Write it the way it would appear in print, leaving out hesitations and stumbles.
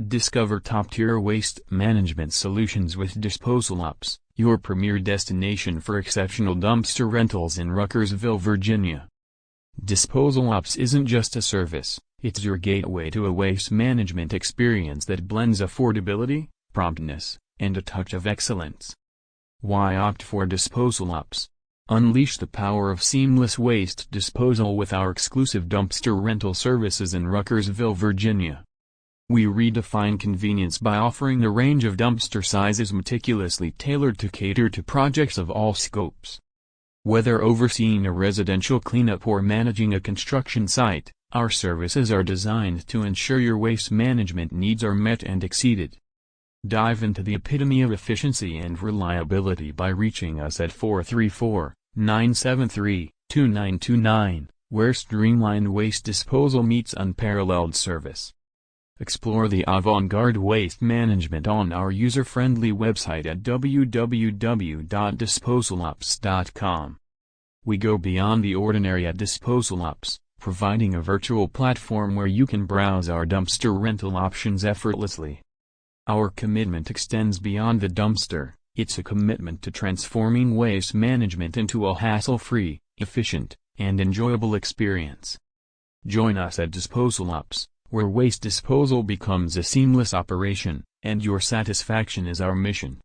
Discover top-tier waste management solutions with Disposal Ops, your premier destination for exceptional dumpster rentals in Ruckersville, Virginia. Disposal Ops isn't just a service, it's your gateway to a waste management experience that blends affordability, promptness, and a touch of excellence. Why opt for Disposal Ops? Unleash the power of seamless waste disposal with our exclusive dumpster rental services in Ruckersville, Virginia. We redefine convenience by offering a range of dumpster sizes meticulously tailored to cater to projects of all scopes. Whether overseeing a residential cleanup or managing a construction site, our services are designed to ensure your waste management needs are met and exceeded. Dive into the epitome of efficiency and reliability by reaching us at 434-973-2929, where streamlined waste disposal meets unparalleled service. Explore the avant-garde waste management on our user-friendly website at www.disposalops.com. We go beyond the ordinary at Disposal Ops, providing a virtual platform where you can browse our dumpster rental options effortlessly. Our commitment extends beyond the dumpster. It's a commitment to transforming waste management into a hassle-free, efficient, and enjoyable experience. Join us at Disposal Ops, where waste disposal becomes a seamless operation, and your satisfaction is our mission.